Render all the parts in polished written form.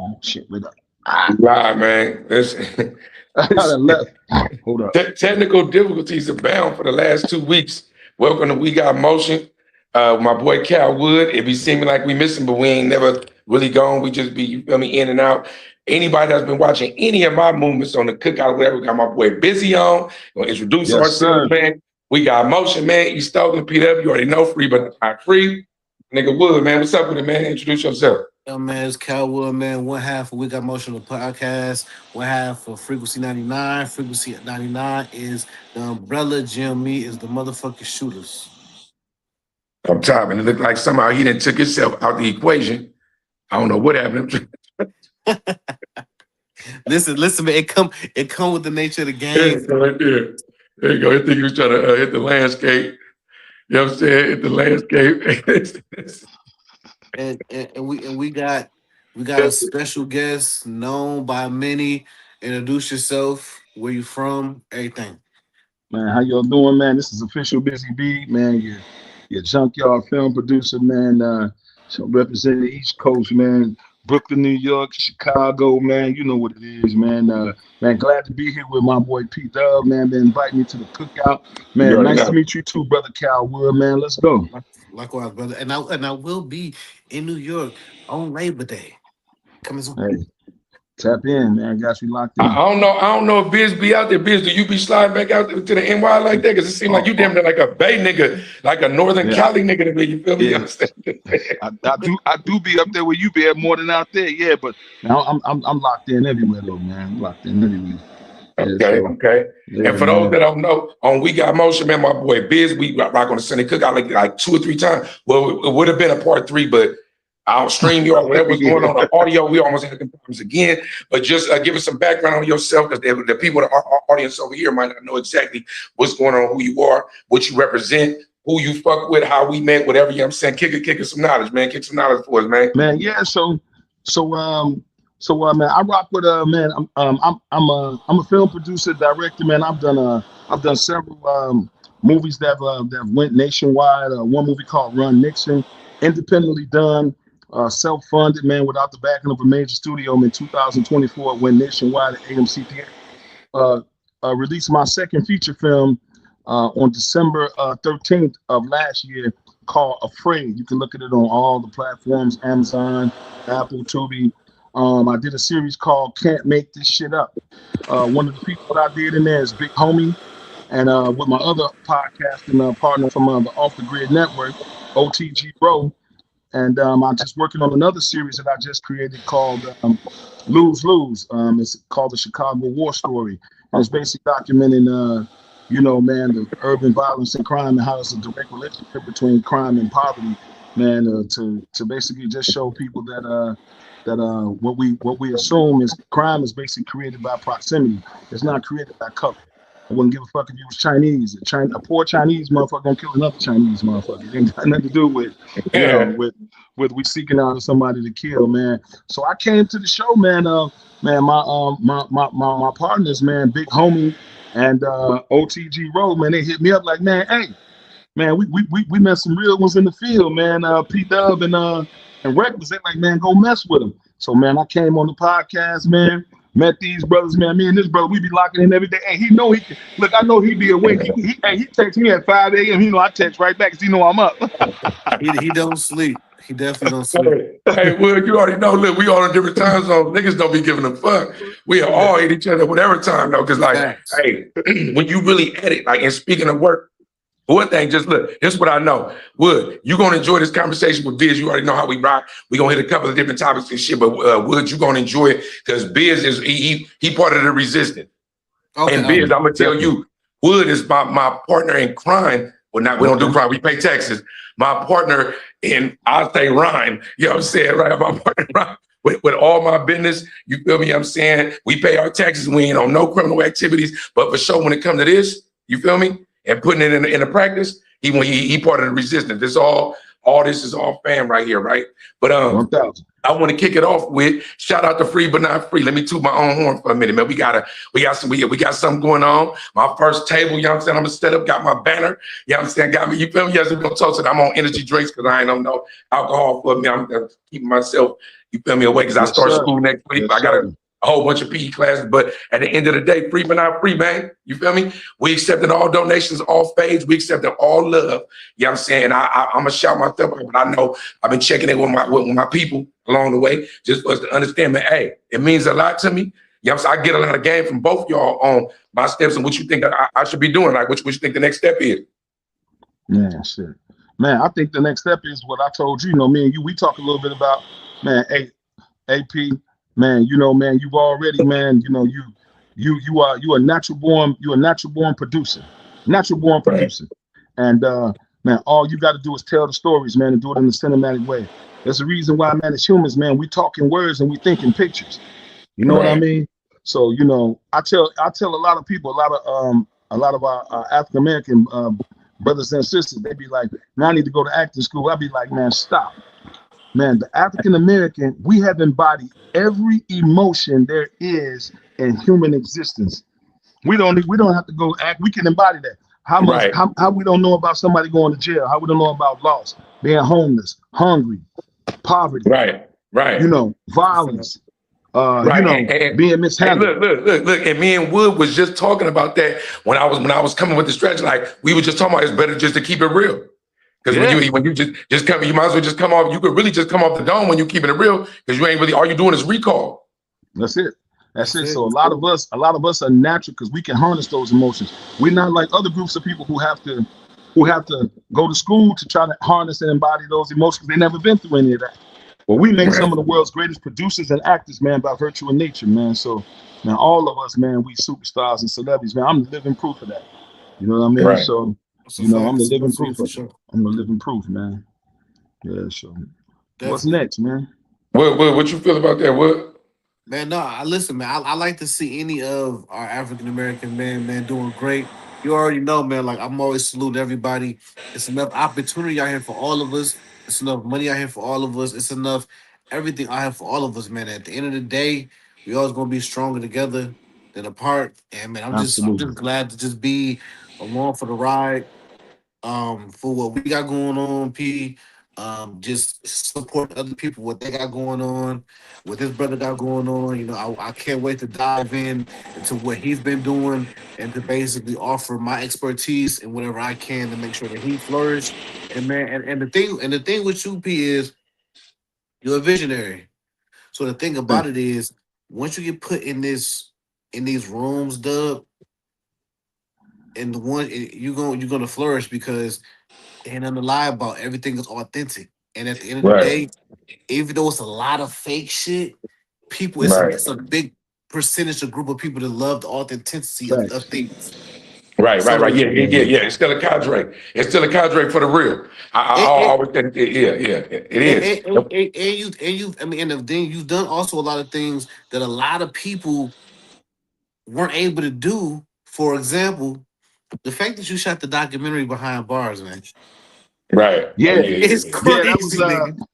Oh shit, wait up. Nah, man. I done left. Hold up. Technical difficulties abound for the last 2 weeks. Welcome to We Got Motion. My boy Cal Wood. It be seeming like we miss him, but we ain't never really gone. We just be, you feel me, in and out. Anybody that's been watching any of my movements on the cookout, whatever, we got my boy Bizzy on. Gonna introduce Yes, ourselves, sir. man. We Got Motion, man. East Oakland, PW. You already know, free but not free. Nigga Wood, man. What's up with it, man? Introduce yourself. Yo, man, it's Calwood, man. One half of We Got Motion, the podcast. One half of Frequency 99. Frequency 99 is the umbrella. GME is the motherfucking shooters. I'm tired, and it looked like somehow he didn't took himself out the equation. I don't know what happened. Listen, man. It come with the nature of the There game. you go, right there. There you go. I think he was trying to hit the landscape. You know what I'm saying? Hit the landscape. And we got a special guest known by many. Introduce yourself. Where you from? Everything. Man, how y'all doing, man? This is official Bizzy B, man. Your junkyard film producer, man. So representing the East Coast, man. Brooklyn, New York, Chicago, man. You know what it is, man. Man, glad to be here with my boy P Dub, man. They invited me to the cookout. Man, nice to meet you too, brother Cal Wood, man. Let's go. Likewise, brother. And I will be in New York on Labor Day. Coming soon. Hey, tap in, man. Got you locked in. I don't know if Biz be out there. Biz, do you be sliding back out to the NY like that? Because it seems like you damn near like a Bay nigga, like a Northern Cali nigga to me. You feel me? Yeah. I do be up there where you be at more than out there, yeah. But now I'm locked in everywhere though, man. I'm locked in everywhere. Okay. Yeah, and for those that don't know, on We Got Motion, man, my boy Biz, we rock on the Sunday Cookout like 2 or 3 times. Well, it would have been a part 3, but I'll stream you or whatever's going on audio. We almost had the problems again. But just give us some background on yourself, because the people, our audience over here might not know exactly what's going on, who you are, what you represent, who you fuck with, how we met, whatever. You know what I'm saying? Kick us some knowledge, man. Kick some knowledge for us, man. Man, yeah. So man, I rock with man. I'm a film producer, director, man. I've done several movies that went nationwide. One movie called Run Nixon, independently done. Self-funded, man, without the backing of a major studio. In 2024, it went nationwide at AMC Theater. Released my second feature film on December 13th of last year, called Afraid. You can look at it on all the platforms, Amazon, Apple, Tubi. I did a series called Can't Make This Shit Up. One of the people that I did in there is Big Homie, and with my other podcasting partner from the Off the Grid Network, OTG Bro. And I'm just working on another series that I just created called Lose Lose. It's called The Chicago War Story. And it's basically documenting, you know, man, the urban violence and crime and how it's a direct relationship between crime and poverty, man, to basically just show people that what we assume is crime is basically created by proximity. It's not created by color. I wouldn't give a fuck if you was Chinese. A poor Chinese motherfucker gonna kill another Chinese motherfucker. It ain't got nothing to do with, you know, with we seeking out somebody to kill, man. So I came to the show, man. My partners, man, Big Homie and OTG Road, man. They hit me up like, man, hey, man, we met some real ones in the field, man. P Dub and Rec was like, man, go mess with them. So man, I came on the podcast, man. Met these brothers, man. Me and this brother, we be locking in every day. And he know he can, look, I know he be awake. He texts me at 5 a.m. You know, I text right back because he know I'm up. he don't sleep. He definitely don't sleep. Hey, Will, you already know, look, we all in different time zones. Niggas don't be giving a fuck. We are all at each other whatever time, though. Because, like, hey, when you really at it, like, and speaking of work, one thing, just look, here's what I know. Wood, you're going to enjoy this conversation with Biz. You already know how we rock. We're going to hit a couple of different topics and shit, but Wood, you're going to enjoy it because Biz is, he part of the resistance. Okay, and Biz, I'm going to tell you, Wood is my partner in crime. Well, not, we don't do crime, we pay taxes. My partner in, I'll say rhyme, you know what I'm saying, right? My partner in rhyme. With all my business, you feel me? I'm saying we pay our taxes. We ain't on no criminal activities, but for sure when it comes to this, you feel me? And putting it in the practice, he part of the resistance. It's all all this is all fam right here, right? But 1,000. I want to kick it off with shout out to Free But Not Free. Let me toot my own horn for a minute, man. We got something going on. My first table, you know what I'm saying? I'm gonna set up, got my banner, you know what I'm saying? Got me, you feel me? Yes, we're gonna toast it. I'm on energy drinks because I ain't on no alcohol for me. I'm keeping myself, you feel me, away because I Yes, start sir. school next week. Yes, I got sir. a whole bunch of PE classes, but at the end of the day, Free But Not Free, man. You feel me? We accepted all donations, all fades. We accepted all love. You know what I'm saying? I'm gonna shout myself out, but I know I've been checking in with my people along the way, just for us to understand, man, hey, it means a lot to me. You know what I'm saying? I get a lot of game from both y'all on my steps and what you think I should be doing, like what you think the next step is. Man, shit. Man, I think the next step is what I told you. You know, me and you, we talk a little bit about, man, AP, man, you know, man, you've already, man, you know, you a natural born producer. Natural born Right, producer. And man, all you got to do is tell the stories, man, and do it in a cinematic way. There's a reason why, man, as humans, man, we talk in words and we think in pictures. You know what I right, mean? So, you know, I tell a lot of people, a lot of our African American brothers and sisters, they be like, man, I need to go to acting school. I be like, man, stop. Man, the African American, we have embodied every emotion there is in human existence. We don't have to go act. We can embody that. right, How we don't know about somebody going to jail? How we don't know about loss, being homeless, hungry, poverty, right, you right. know, violence, you Right, know, and being hey, mishandled. look, and me and Wood was just talking about that when I was coming with the stretch. Like we were just talking about, it's better just to keep it real. Because Yeah, when you just come, you might as well just come off. You could really just come off the dome when you keeping it real, because you ain't really all you doing is recall. that's it. That's That's it. it. So a lot of us are natural because we can harness those emotions. We're not like other groups of people who have to go to school to try to harness and embody those emotions. They never been through any of that. Well, we make some Right, of the world's greatest producers and actors, man, by virtue of nature, man. So, man, all of us, man, we superstars and celebrities, man. I'm the living proof of that. You know what I mean? right. So, That's a you know, I'm fact. the I living see it proof for of it. sure. I'm the living proof, man. Yeah. So, what's Definitely. next, man? What you feel about that? What? Man, no, I listen, man. I like to see any of our African American men, man, doing great. You already know, man. Like I'm always saluting everybody. It's enough opportunity out here for all of us. It's enough money out here for all of us. It's enough everything out here for all of us, man. At the end of the day, we always gonna be stronger together than apart. And man, I'm Absolutely. just glad to just be along for the ride. For what we got going on, P. Just support other people what they got going on, what his brother got going on. You know, I can't wait to dive in into what he's been doing and to basically offer my expertise and whatever I can to make sure that he flourish. And man, and the thing with you, P, is you're a visionary. So the thing Thank about it is, once you get put in these rooms, Dub, and the one you're gonna flourish because ain't nothing to lie about. Everything is authentic. And at the end of the Right, day, even though it's a lot of fake shit, people, right, it's a big percentage of group of people that love the authenticity of Facts. things. right. So Yeah. It's still a cadre. It's still a cadre for the real. I it, it, always think, yeah. It is. I mean, and then you've done also a lot of things that a lot of people weren't able to do. For example, the fact that you shot the documentary behind bars, man, Right. Oh Yeah. it's Yeah, that was crazy, nigga.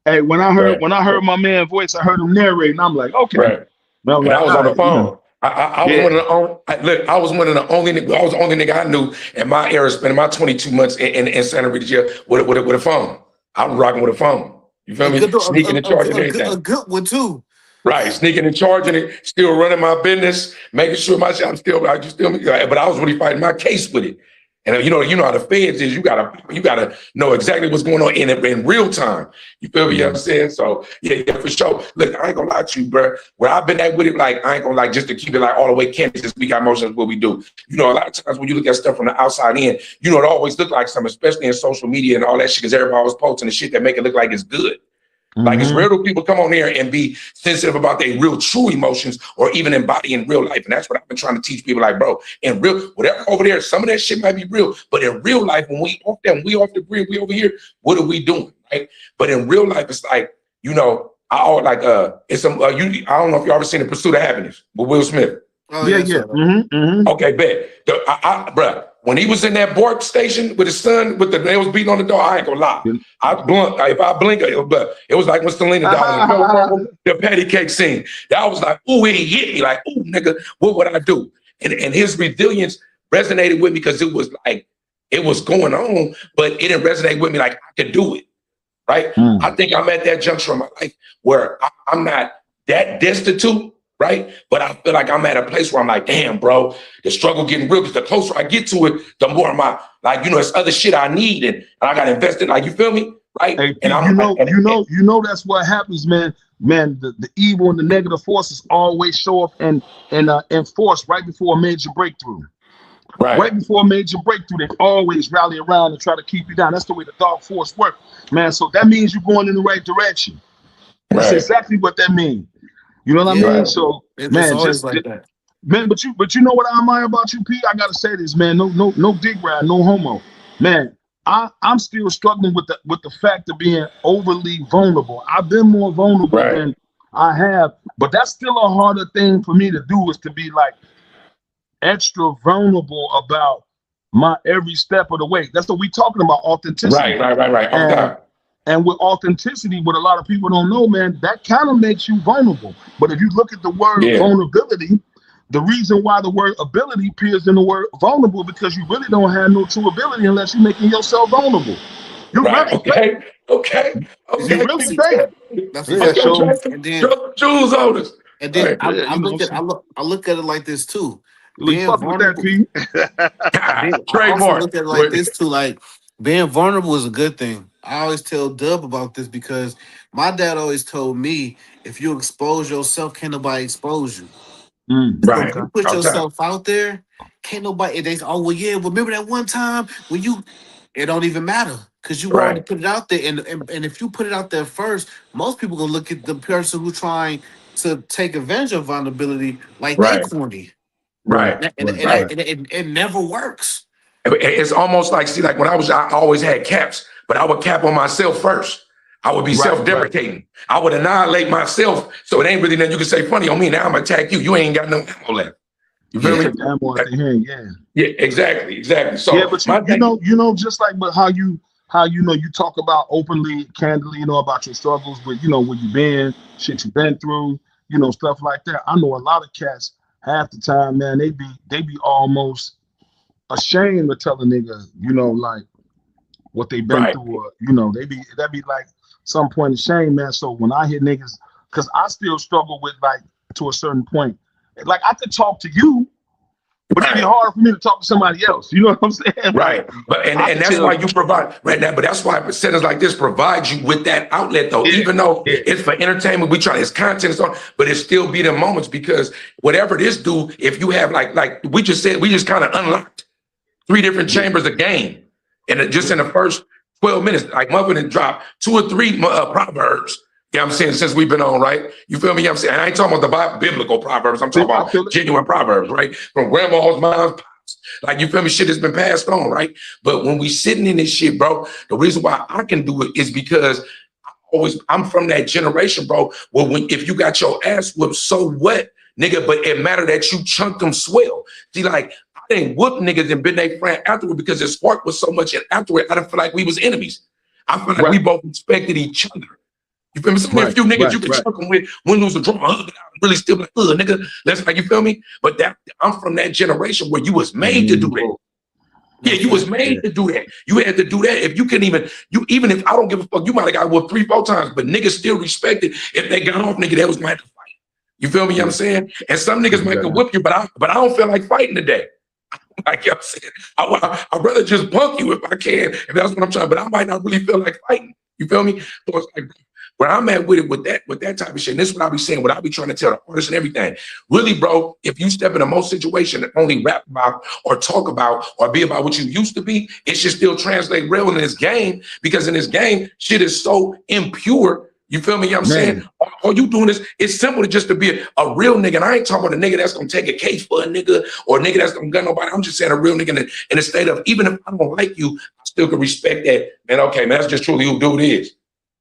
hey, right, when I heard my man voice, I heard him narrating. I'm like, okay. right. And I'm And I like, was all on the right, you know. phone. I was Yeah, one of the only. I was one of the only. I was the only nigga I knew in my era spending my 22 months in Santa Rita jail with a phone. I was rocking with a phone. You feel A me? good, Sneaking and charging a anything. good one too. Right, sneaking and charging it, still running my business, making sure my shit. I just still, but I was really fighting my case with it. And you know how the feds is. You gotta know exactly what's going on in real time. You feel me? You know yeah, what I'm saying? So yeah, for sure. Look, I ain't gonna lie to you, bro. Where I've been at with it, like I ain't gonna like just to keep it like all the way candid. Since we got motions, what we do. You know, a lot of times when you look at stuff from the outside in, you know, it always look like something, especially in social media and all that shit, because everybody was posting the shit that make it look like it's good. Like it's mm-hmm. rare to people come on here and be sensitive about their real true emotions or even embody in real life. And that's what I've been trying to teach people like, bro, in real, whatever over there, some of that shit might be real, but in real life, when we off them, we off the grid, we over here, what are we doing? Right. But in real life, it's like, you know, I don't know if you ever seen The Pursuit of Happiness with Will Smith. Oh Yeah, yeah, I yeah. saw that. Okay, bet. Bruh, when he was in that Bork station with his son, with the nails beating on the door, I ain't gonna lie. If I blink, it was like when Selena died on the telephone, the patty cake scene. That was like, ooh, he hit me. Like, ooh, nigga, what would I do? And his resilience resonated with me because it was like, it was going on, but it didn't resonate with me like I could do it. Right? I think I'm at that juncture in my life where I'm not that destitute, right? But I feel like I'm at a place where I'm like, damn, bro, the struggle getting real. Because the closer I get to it, the more my like, there's other shit I need, and I got to invest in. Like, you feel me, right? Hey, And Pete, that's what happens, man. Man, the evil and the negative forces always show up and force right before a major breakthrough. Right before a major breakthrough, they always rally around and try to keep you down. That's the way the dark force works, man. So that means you're going in the right direction. That's exactly what that means. You know what I mean? So, It's man, always like that. man, but you know what I admire about you, P? I gotta say this, man. No dig ride, no homo. Man, I'm still struggling with the fact of being overly vulnerable. I've been more vulnerable than I have, but that's still a harder thing for me to do, is to be like extra vulnerable about my every step of the way. That's what we talking about, authenticity. Right. And with authenticity, what a lot of people don't know, man, that kind of makes you vulnerable. But if you look at the word vulnerability, the reason why the word ability appears in the word vulnerable, because you really don't have no true ability unless you're making yourself vulnerable. You really fake. You really fake. That's a Yeah, fact. so And then Jewels on us. I look at it like this too. really Being fuck with that, vulnerable. P. I also Trademark. look at it like this too. Like being vulnerable is a good thing. I always tell Dub about this because my dad always told me, if you expose yourself, can't nobody expose you. So if you put yourself out there, can't nobody. They say, oh well, yeah. Remember that one time when you? It don't even matter because you already put it out there. And if you put it out there first, most people gonna look at the person who trying to take advantage of vulnerability like they corny. It never works. It's almost like, see, like when I always had caps, but I would cap on myself first. I would be self-deprecating. I would annihilate myself, so it ain't really nothing you can say funny on me. Now I'm gonna attack you. You ain't got no ammo left. You feel me? Ammo at the hand, Yeah, exactly. So yeah, but you know, just like but how you talk about openly, candidly, about your struggles, with where you been, shit you been through, stuff like that. I know a lot of cats half the time, man, they be almost ashamed to tell a nigga, like what they been through, or that be like some point of shame, man. So when I hear niggas, because I still struggle with, like, to a certain point, like I could talk to you, but it'd be hard for me to talk to somebody else. You know what I'm saying? But and that's why you provide right now. But that's why centers like this provide you with that outlet, though. Even though it's for entertainment, it's content, but it still be the moments, because whatever this do, if you have like we just said, we just kind of unlocked 3 different chambers of game, and just in the first 12 minutes, like Muffin and dropped 2 or 3 proverbs. You know what I'm saying? Since we've been on, right? You feel me? You know what I'm saying? I ain't talking about the biblical proverbs. I'm talking about genuine proverbs, right? From grandma's, mom's, pops. Like, you feel me? Shit has been passed on, right? But when we sitting in this shit, bro, the reason why I can do it is because I'm from that generation, bro. Well, if you got your ass whooped, so what, nigga? But it mattered that you chunked them swell. See, like, I didn't whoop niggas and been their friend afterward because the spark was so much, and afterward, I didn't feel like we was enemies. I feel like we both respected each other. You feel me? So a few niggas you can chuck them with, win, lose, or draw, hug it out, and really still be like, nigga, that's like, you feel me? But I'm from that generation where you was made to do that. Yeah, you was made to do that. You had to do that. If you couldn't even if I don't give a fuck, you might have got whooped 3-4 times, but niggas still respected. If they got off, nigga, they was gonna have to fight. You feel me? You know what I'm saying? And some niggas might go whip you, but I don't feel like fighting today. Like, you know what I'm saying? I'd rather just punk you if I can, if that's what I'm trying, but I might not really feel like fighting. You feel me? So it's like, where I'm at with it, with that type of shit, and this is what I be saying, what I be trying to tell the artists and everything. Really, bro, if you step in a most situation and only rap about or talk about or be about what you used to be, it should still translate real in this game, because in this game, shit is so impure. You feel me? You know what I'm saying? All you doing is, it's simple to just to be a real nigga. And I ain't talking about a nigga that's gonna take a case for a nigga or a nigga that's gonna gun nobody. I'm just saying a real nigga in a state of, even if I don't like you, I still can respect that. Man, okay, man, that's just truly who dude is.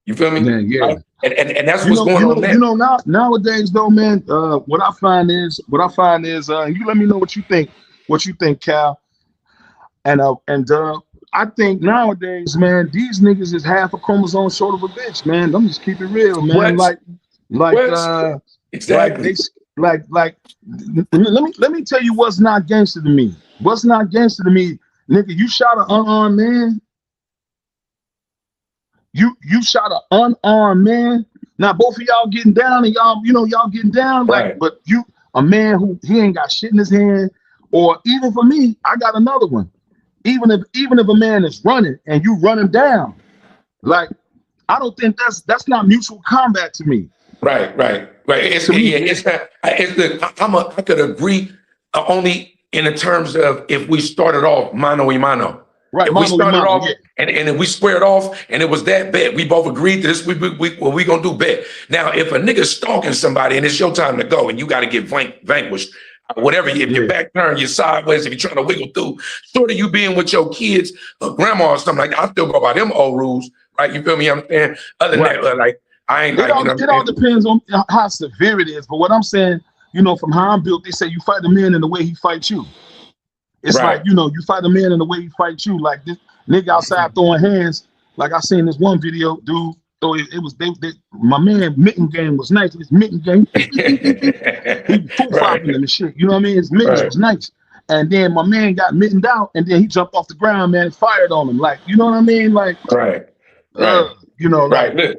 You feel me? Man, yeah. Right? And that's what's going on now. Nowadays though, man, what I find is, and you let me know what you think, Cal, and I think nowadays, man, these niggas is half a chromosome short of a bitch, man. Let me just keep it real, man. What? Like, What? uh, like Exactly. they, like. Let me tell you what's not gangster to me. What's not gangster to me, nigga? You shot an unarmed man. You shot an unarmed man. Now both of y'all getting down and y'all getting down like, Right. but you a man who he ain't got shit in his hand, or even for me, I got another one. Even if a man is running and you run him down, like I don't think that's not mutual combat to me. Right. It's To yeah. me, It's not. I could agree only in the terms of if we started off mano y mano. right, If we mano y started mano, yeah, off and if we squared off and it was that bet, we both agreed to this. We what we gonna do bet. Now, if a nigga's stalking somebody and it's your time to go and you got to get vanquished, whatever. If your yeah, back turn, you're sideways. If you're trying to wiggle through, sort of you being with your kids or grandma or something like that, I still go by them old rules, right? You feel me? I'm saying. Other than right. that, like I ain't It like all it all depends on how severe it is. But what I'm saying, from how I'm built, they say you fight the man in the way he fights you. It's like, Right. you fight a man in the way he fights you. Like this nigga outside throwing hands. Like I seen this one video, dude. So it was my man mitten game was nice. His mitten game, he was full Right. flopping them and shit. You know what I mean? His mittens Right. was nice. And then my man got mittened out, and then he jumped off the ground, man, and fired on him. Like, you know what I mean? Like, Right. uh, Right. like Right. Look.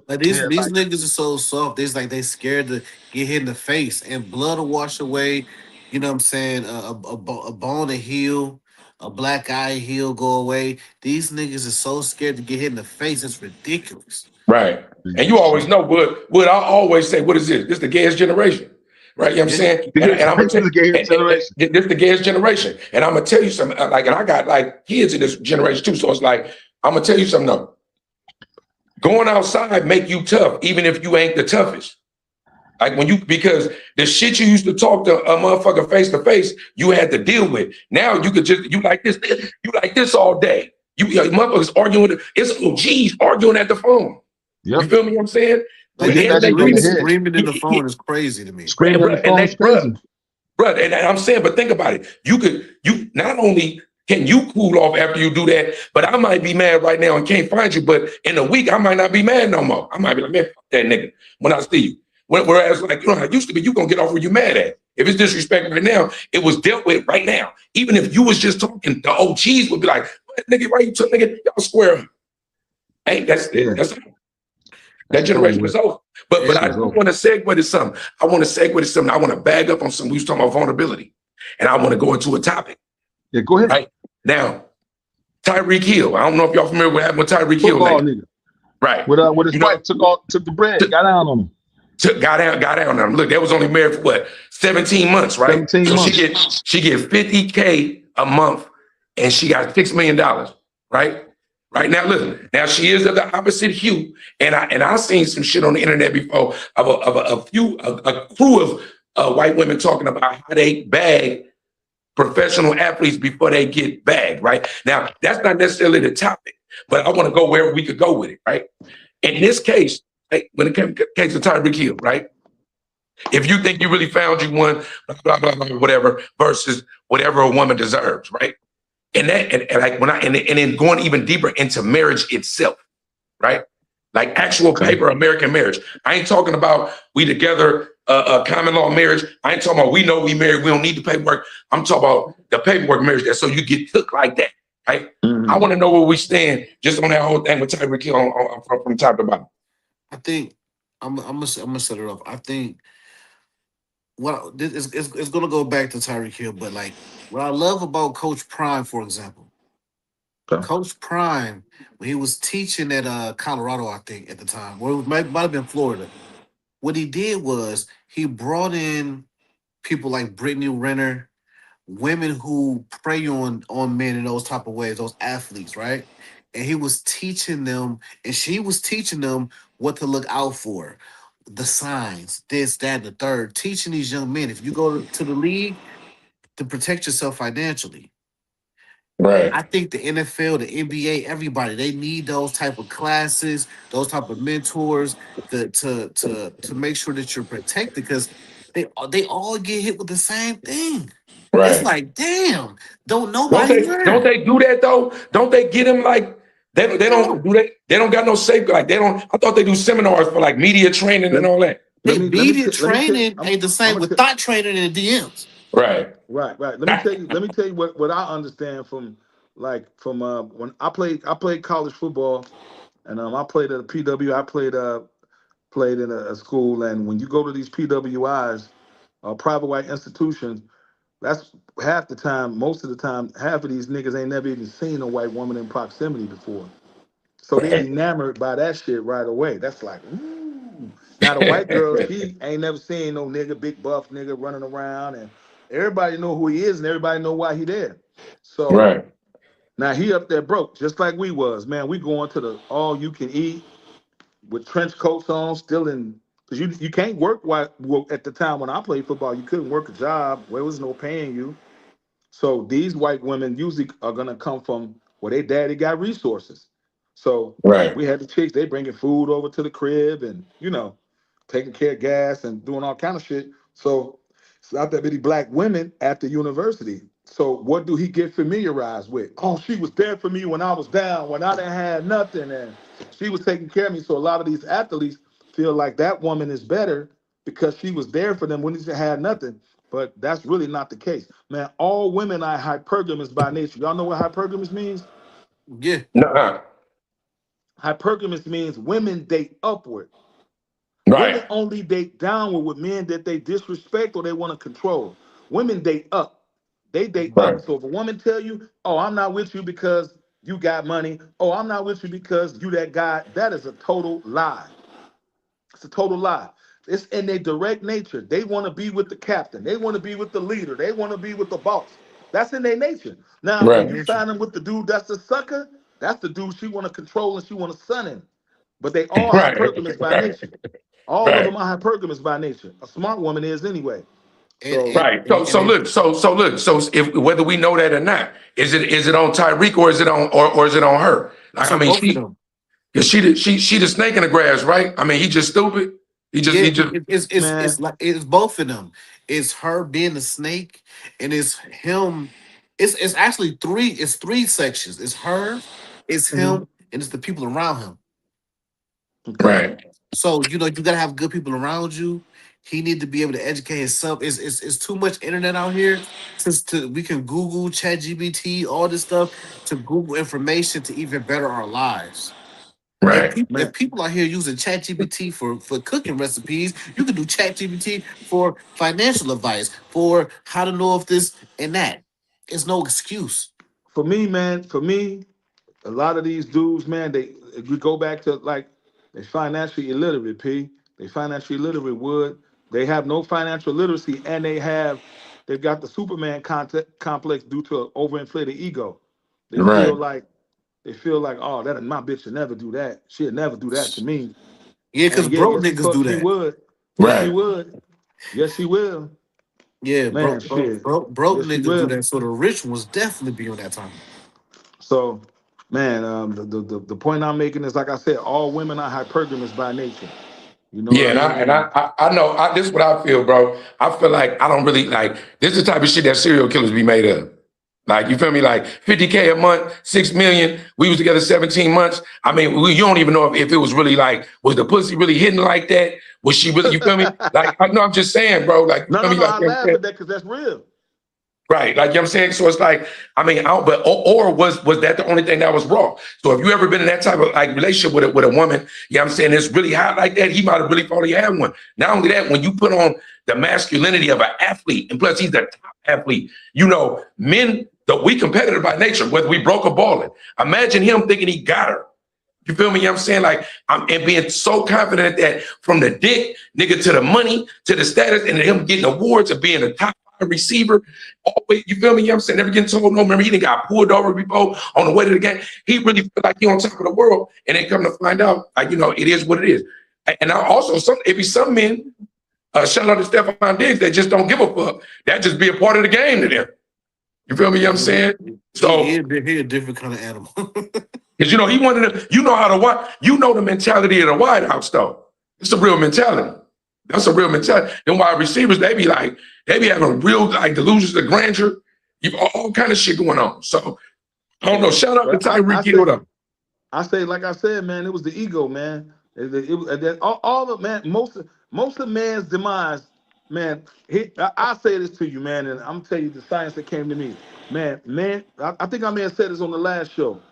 Like yeah, these like niggas are so soft. It's like they scared to get hit in the face, and blood will wash away. You know what I'm saying? A bone to heal, a black eye heal go away. These niggas are so scared to get hit in the face. It's ridiculous. Right. And you always know what I always say, what is this? This the gayest generation. Right. You know what I'm Yeah, saying? the And, gay, and I'm gonna this is tell the gay generation. this the gayest generation. And I'm gonna tell you something, like, and I got like kids in this generation too. So it's like, I'm gonna tell you something though. Going outside make you tough, even if you ain't the toughest. Like because the shit you used to talk to a motherfucker face to face, you had to deal with. Now you could you like this, you like this all day. You motherfuckers arguing with it's OGs arguing at the phone. You Yep. feel me? What I'm saying, They like hit niggas that and they shit on really the doing head. screaming in the it, phone is crazy to me. Screaming on the and phone is they, crazy. and I'm saying, but think about it. You not only can you cool off after you do that, but I might be mad right now and can't find you. But in a week, I might not be mad no more. I might be like, man, fuck that nigga when I see you. Whereas, like, how it used to be, you gonna get off where you mad at. If it's disrespect right now, it was dealt with right now. Even if you was just talking, the OGs would be like, what, nigga, why you took nigga, y'all square up. Ain't that's Yeah, it. That's that that's over generation with. is over. That But shit I is do over. want to segue to something. I want to segue to something. I want to bag up on something. We was talking about vulnerability. And I want to go into a topic. Yeah, go ahead. Right? Now, Tyreek Hill. I don't know if y'all familiar with what happened with Tyreek Hill Football lately. nigga Right. with his You know, wife took the bread, got down on him. got out on them. Look, they was only married for what, 17 months, right? 17 So months. she get 50K a month and she got $6 million, right? Right now, listen. Now she is of the opposite hue, and I seen some shit on the internet before of a crew of white women talking about how they bag professional athletes before they get bagged. Right now, that's not necessarily the topic, but I want to go wherever we could go with it. Right. In this case, right, when it came to case of Tyreek Hill, right? If you think you really found you one, blah blah blah, whatever, versus whatever a woman deserves, right? And like when and then going even deeper into marriage itself, right? Like actual Okay. paper American marriage. I ain't talking about we together, common law marriage. I ain't talking about we know we married, we don't need the paperwork. I'm talking about the paperwork marriage that so you get took like that, right? I Mhm. want to know where we stand just on that whole thing with Tyreek Hill from top to bottom. I think I'm gonna set it up. I think what this is it's gonna go back to Tyreek Hill, but like what I love about Coach Prime, for example, Okay. Coach Prime when he was teaching at Colorado, I think at the time, or it might have been Florida. What he did was he brought in people like Brittany Renner, women who prey on men in those type of ways, those athletes, right? And he was teaching them, and she was teaching them what to look out for, the signs, this, that, and the third, teaching these young men if you go to the league to protect yourself financially. Right. I think the NFL, the NBA, everybody, they need those type of classes, those type of mentors to make sure that you're protected because they all get hit with the same thing. It's Right. like, damn, don't nobody Don't learn. they do that though? Don't they get them like they don't No, do they don't got no safe like they don't I thought they do seminars for like media training Let, and all that. they let me media let me tell. training ain't the I'm same gonna with tell. thought training in the DMs. Right. Right. Let me tell you what I understand from from when I played college football, and I played at a PW. I played in a school, and when you go to these PWIs, private white institutions, that's half the time. Most of the time, half of these niggas ain't never even seen a white woman in proximity before. So they enamored by that shit right away. That's like, ooh. Now the white girl, she ain't never seen no nigga, big buff nigga running around, and everybody know who he is, and everybody know why he there. So Right. now he up there broke, just like we was. Man, we going to the all you can eat with trench coats on, still in, because you can't work while, well, at the time when I played football, you couldn't work a job where there was no paying you. So these white women usually are gonna come from where their daddy got resources. So Right. we had the chicks, they bringing food over to the crib and taking care of gas and doing all kind of shit. So it's not that many black women at the university. So what do he get familiarized with? Oh, she was there for me when I was down, when I didn't have nothing, and she was taking care of me. So a lot of these athletes feel like that woman is better because she was there for them when they had nothing. But that's really not the case. Man, all women are hypergamous by nature. Y'all know what hypergamous means? Yeah, Nuh-uh. Hypergamous means women date upward. Right. Women only date downward with men that they disrespect or they want to control. Women date up. They date Right. up. So if a woman tell you, "Oh, I'm not with you because you got money," "Oh, I'm not with you because you that guy," that is a total lie. It's a total lie. It's in their direct nature. They want to be with the captain. They want to be with the leader. They want to be with the boss. That's in their nature. Now, when Right. you nature. find them with the dude that's the sucker, that's the dude she want to control and she want to son him. But they all Right. hypergamous by Right. nature. All of Right. them are hypergamous by nature. A smart woman is anyway. And So, and Right. and, and it, So if whether we know that or not, is it on Tyreek or is it on or is it on her? it's Like I on mean, both of them. she the snake in the grass, right? I mean, he just stupid. Yeah, He just it's man, like it's both of them. It's her being the snake, and it's him. It's actually three. It's three sections. It's her, it's mhm, him, and it's the people around him. okay. right. So you gotta have good people around you. He need to be able to educate himself. It's too much internet out here. Since we can Google, Chat GBT, all this stuff to Google information to even better our lives. Right. Man, If people are here using ChatGPT for cooking recipes, you can do ChatGPT for financial advice, for how to know if this and that. It's no excuse. for me, man, for me, a lot of these dudes, man, they if we go back to like they financially illiterate, P. They financially illiterate would. They have no financial literacy and they've got the Superman complex due to an overinflated ego. They feel Right. like oh, that my bitch should never do that. She'll never do that to me. Yeah, because And yeah, broke yes, the niggas fuck do she that. would. Yes, she Right. would. Yes, she will. Yeah, Man, shit. broke Yes, she niggas do will. that. So the rich ones definitely be on that time. So, man, the point I'm making is like I said, all women are hypergamous by nature. You know what Yeah, I mean? And I know this is what I feel, bro. I feel like I don't really like this is the type of shit that serial killers be made of. Like you feel me? Like 50K a month, 6 million. We was together 17 months. I mean, you don't even know if it was really like was the pussy really hitting like that? Was she really? You feel me? Like I know I'm just saying, bro. Like you no, feel no, me? no. Like I you know what I'm laugh saying? at that because that's real. Right, like you know what I'm saying. So it's like, I mean, or was that the only thing that was wrong? So if you ever been in that type of like relationship with a woman, you know what I'm saying, it's really hot like that, he might have really thought he had one. Not only that, when you put on the masculinity of an athlete, and plus he's the top athlete, men, we competitive by nature, whether we broke or balling. Imagine him thinking he got her. You feel me? You know what I'm saying? Like, and being so confident that from the dick, nigga, to the money, to the status, and him getting awards of being a top five receiver. Always, you feel me? You know what I'm saying? Never getting told no. Remember, he done got pulled over before on the way to the game. He really feel like he on top of the world. And then come to find out, like, it is what it is. And I also, it be some men, shout out to Stephon Diggs, that just don't give a fuck. That just be a part of the game to them. You feel me? You know what I'm saying? So he a different kind of animal. because he wanted to, how the White, the mentality of the White House though. It's a real mentality. That's a real mentality. Then wide receivers, they be having real like delusions of grandeur. You've all kind of shit going on. So I don't know. Shout out to But Tyreek Hill though. I say, like I said, man, it was the ego, man. All of man, most of man's demise, man. I say this to you, man, and I'm tell you the science that came to me, man. I think I may have said this on the last show.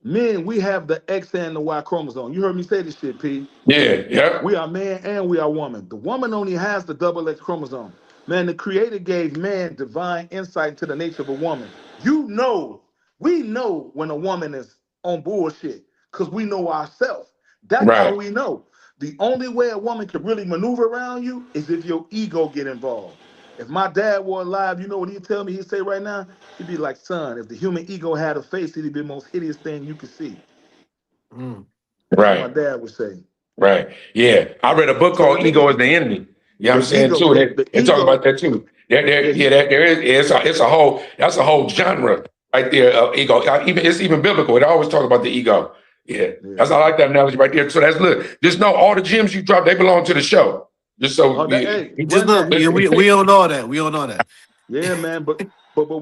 Men, we have the X and the Y chromosome. You heard me say this shit, P. Yeah. We are man and we are woman. The woman only has the double X chromosome. Man, the creator gave man divine insight into the nature of a woman. We know when a woman is on bullshit because we know ourselves. That's how Right. we know. The only way a woman can really maneuver around you is if your ego get involved. If my dad were alive, you know what he'd tell me? He'd say right now, he'd be like, son, if the human ego had a face, it'd be the most hideous thing you could see. That's what my Right. dad would say. Right. Yeah. I read a book So the called niggas, Ego is the Enemy. You know what I'm the saying? ego, Too. the They talk about ego, that too. yeah, There is it's a whole that's a whole genre right there of ego. It's even biblical. It always talk about the ego. Yeah. yeah. That's I like that analogy right there. So that's look, just know all the gems you drop, they belong to the show. Just so Oh, hey, We just run know that. we don't know that. We don't know that. Yeah, man. But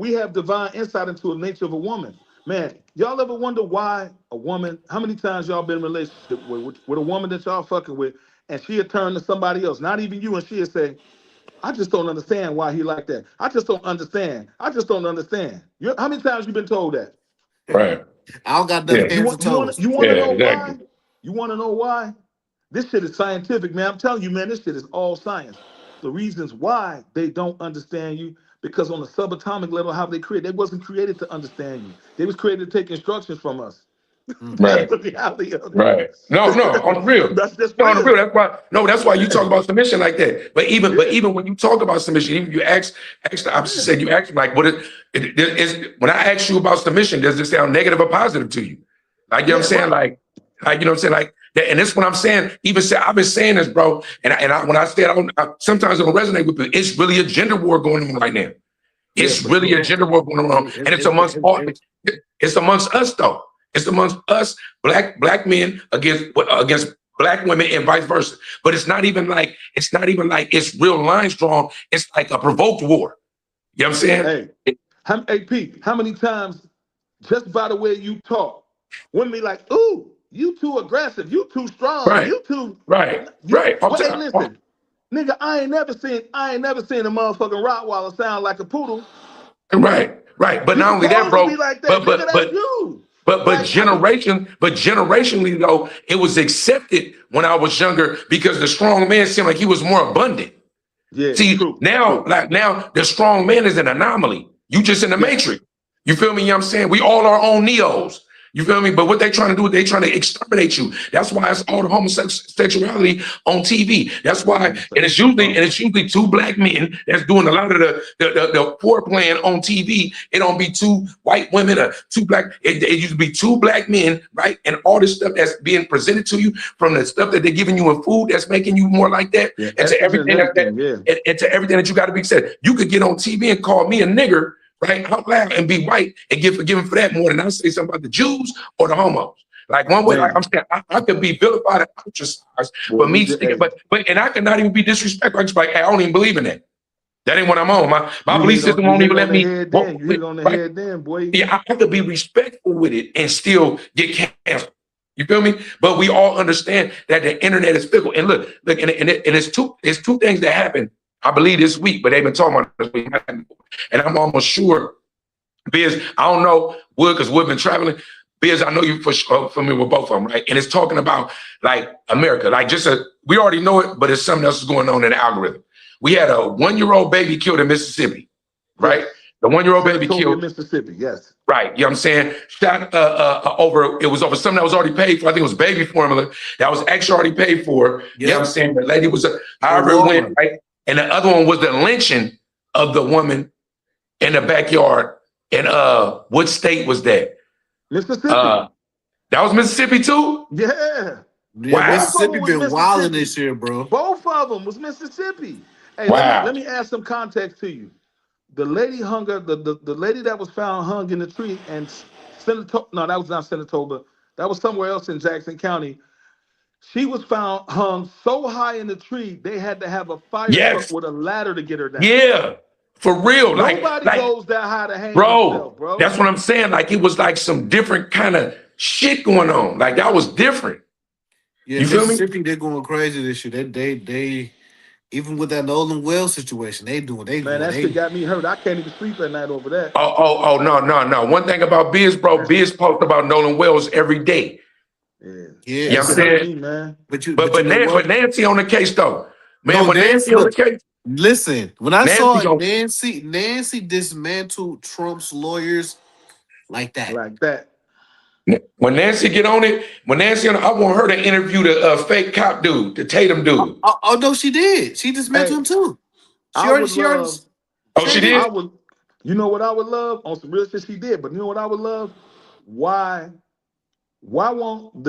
we have divine insight into the nature of a woman. Man, y'all ever wonder why a woman? How many times y'all been in a relationship with a woman that y'all fucking with, and she'll turn to somebody else, not even you, and she'll say, "I just don't understand why he like that. I just don't understand. I just don't understand." How many times you been told that? right. I don't got Yeah. nothing fancy toes. You want to Yeah, know why? exactly. You want to know why? This shit is scientific, man. I'm telling you, man, this shit is all science. The reasons why they don't understand you, because on the subatomic level, how they create, they wasn't created to understand you. They was created to take instructions from us. That's Right. the reality of it. Right. No, on the real. That's just No, on the real. real. That's why you talk about submission like that. But Yeah, even when you talk about submission, even you ask the opposite yeah, said you ask like when I ask you about submission, does it sound negative or positive to you? Like you know what I'm yeah, saying? right. Like you know what I'm saying? Like that, and this what I'm saying. I've been saying this, bro. When I say it, sometimes it don't resonate with people. It's really a gender war going on right now. Yeah, It's for really a sure. gender war going on, and it's amongst all. It's amongst us though. It's amongst us, black men against black women and vice versa. But it's not even like it's real lines drawn. It's like a provoked war. You know what I'm saying? Hey, hey, Pete, how many times just by the way you talk, women be like, "Ooh, you too aggressive, you too strong, Right, you too, you." right. I'm Well, hey, saying, listen, nigga, I ain't never seen a motherfucking Rottweiler sound like a poodle. right. But You not only that, supposed to be bro. like that, But nigga. but That's but you. but Like, I mean, generationally though, it was accepted when I was younger because the strong man seemed like he was more abundant. yeah, See, true, now, true. the strong man is an anomaly. You just in the Yeah, matrix. You feel me? You know what I'm saying? We all our own Neos. You feel me? But what they trying to do, they trying to exterminate you. That's why it's all the homosexuality on TV. That's why, and it's usually two black men that's doing a lot of the foreplaying on TV. It don't be two white women or two black. It used to be two black men, right? And all this stuff that's being presented to you from the stuff that they're giving you in food that's making you more like that, yeah, and to estrogen and everything everything. Yeah, and to everything that you got to be said. You could get on TV and call me a nigger, right, out loud and be white and get forgiven for that more than I say something about the Jews or the homos. Like one way, like man. I'm saying, I could be vilified and ostracized Boy, for you me just, speaking, hey, but and I could not even be disrespectful. I just like, hey, I don't even believe in that. That ain't what I'm on. My belief system you won't hit it even on let the me head. walk Then you hit with it on the right. head. Then, boy. Yeah, I could be respectful with it and still get canceled. You feel me? But we all understand that the internet is fickle. And look, and it's two things that happen, I believe, this week, but they've been talking about this week. And I'm almost sure, Biz, I don't know, Wood, because Wood been traveling. Biz, I know you familiar with both of them, right? And it's talking about like America, like we already know it, but it's something else is going on in the algorithm. We had a 1-year-old baby killed in Mississippi, right? Yes. The 1-year-old baby Senatobia, killed. Mississippi. Yes. Right, you know what I'm saying? Shot it was over something that was already paid for. I think it was baby formula that was actually already paid for. You know what I'm saying? The lady was, however it went, right? And the other one was the lynching of the woman in the backyard. And what state was that? Mississippi. That was Mississippi too? Yeah. Yeah, Wow. Both of Mississippi them was been wilding Mississippi. this year, bro. Both of them was Mississippi. Hey, let Wow. me add some context to you. The lady hung her. The lady that was found hung in the tree, and Senator. No, that was not Senatoba. That was somewhere else in Jackson County. She was found hung so high in the tree they had to have a fire truck Yes. with a ladder to get her down. Yeah. For real. Nobody goes that high to hang Bro, themselves, bro. that's what I'm saying. Like it was like some different kind of shit going on. Like that was different. Yeah, You feel me? Mississippi, they're going crazy this year. They even with that Nolan Wells situation, they Man, going that shit they got me hurt. I can't even sleep at night over that. Oh, no, no, no. One thing about Biz, bro, Biz post about Nolan Wells every day. Yeah, yeah. You know that what I'm shit hurt saying? me, man. But you know But what? Nancy on the case though. Man, No, when Nancy. Nancy on the Look, case, listen. When I Nancy saw it, go, Nancy dismantled Trump's lawyers like that. Like that. when Nancy get on it, when Nancy on it, I want her to interview the fake cop dude, the Tatum dude. Oh no, she did. She dismantled Hey, him too. I would She already love. Oh, she said it. I did? would. You know what I would love on some real shit she did, but you know what I would love? Why? Why won't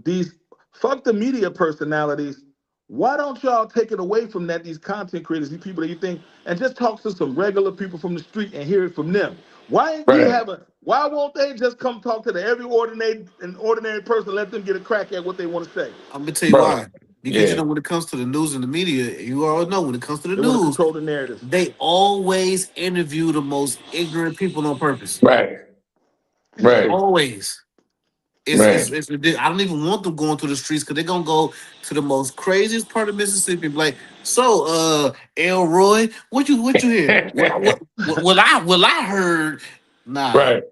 these fuck the media personalities? Why don't y'all take it away from that? These content creators, these people that you think, and just talk to some regular people from the street and hear it from them. Why ain't we Right. having? Why won't they just come talk to the every ordinary person, let them get a crack at what they want to say? I'm gonna tell you Bro. why. Because you Yeah. know when it comes to the news and the media, you all know when it comes to the They want to news, control the narrative. they always interview the most ignorant people on purpose. Right. Right. Always. Right. It's ridiculous. I don't even want them going through the streets because they're gonna go to the most craziest part of Mississippi and be like, so Elroy, what you hear? What I heard, nah. Right.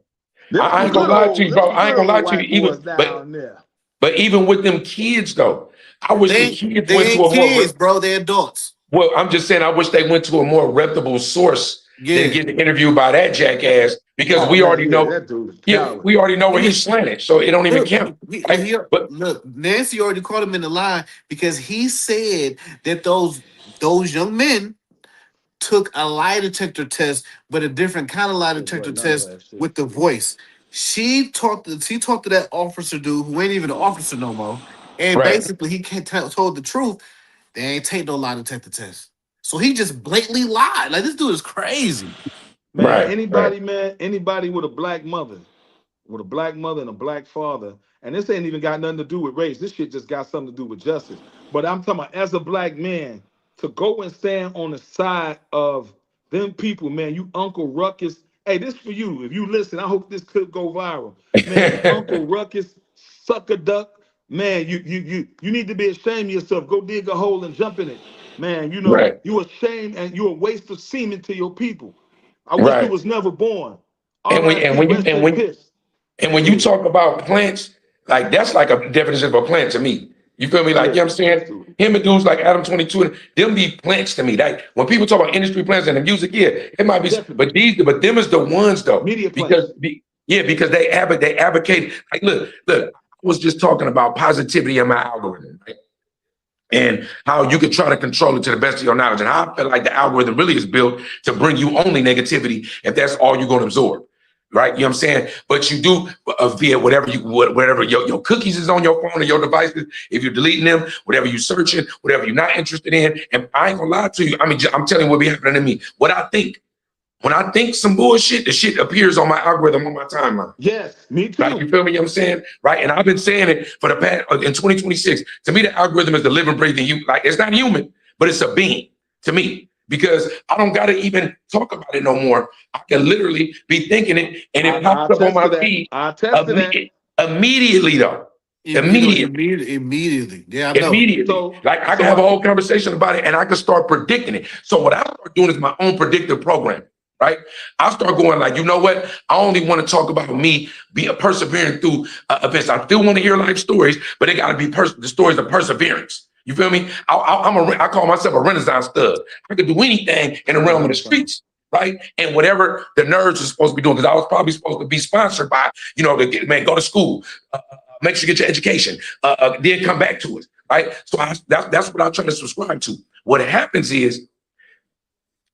Them I some ain't gonna good lie to old, you, them bro. some I ain't good gonna lie old to you. white boys Even down there. but even with them kids though, I wish the They kids they went to ain't a more kids, bro, they're adults. well, I'm just saying I wish they went to a more reputable source than Yeah. getting interviewed by that jackass because Oh we man, already yeah, know, that dude is yeah, coward. we already know where Yeah. he's slanted, so it don't even Look, count. Right? But look, Nancy already caught him in the lie because he said that those young men took a lie detector test, but a different kind of lie It detector wasn't none of test that shit. with the voice. She talked to that officer dude who ain't even an officer no more, and right. basically he told the truth. They ain't take no lie detector test, so he just blatantly lied. Like this dude is crazy. Man, Right, right. anybody with a black mother and a black father, and this ain't even got nothing to do with race. This shit just got something to do with justice. But I'm talking about as a black man to go and stand on the side of them people, man. You Uncle Ruckus. Hey, this for you. If you listen, I hope this could go viral. Man, you Uncle Ruckus, sucker duck. Man, you need to be ashamed of yourself. Go dig a hole and jump in it. Man, you know, Right, you ashamed and you a waste of semen to your people. I wish you right. was never born. And when and R.I.P. when you Rest in piss. and when you Yeah, talk about plants, like that's like a definition of a plant to me. You feel me? Like, you yeah. know what I'm saying? Him and dudes like Adam 22, and them be plants to me. Like when people talk about industry plants and the music, yeah, it might be, Definitely. but them is the ones though. Media Because plants. yeah, because they advocate. Like, look, I was just talking about positivity in my algorithm, right? And how you can try to control it to the best of your knowledge. And how I feel like the algorithm really is built to bring you only negativity if that's all you're going to absorb. Right? You know what I'm saying? But you do via whatever your cookies is on your phone or your devices, if you're deleting them, whatever you're searching, whatever you're not interested in. And I ain't gonna lie to you. I mean, I'm telling you what be happening to me. What I think. When I think some bullshit, the shit appears on my algorithm on my timeline. Yes, me Like, you too. feel me? You know what I'm saying? Right. And I've been saying it for the past in 2026. To me, the algorithm is the living, breathing you. Like, it's not human, but it's a being to me. Because I don't gotta even talk about it no more. I can literally be thinking it and it I pops up on attest to my that. feed I attest to that. immediately though. Immediately. Immediately. Yeah, I know. Immediately. So Like I can so have a I whole conversation about it and I can start predicting it. So what I start doing is my own predictive program, right? I start going like, you know what? I only want to talk about me being persevering through events. I still want to hear life stories, but they got to be the stories of perseverance. You feel me? I call myself a Renaissance stud. I could do anything in the realm of the streets, right? And whatever the nerds are supposed to be doing, because I was probably supposed to be sponsored by, man, go to school, make sure you get your education, then come back to it, right? So that's what I try to subscribe to. What happens is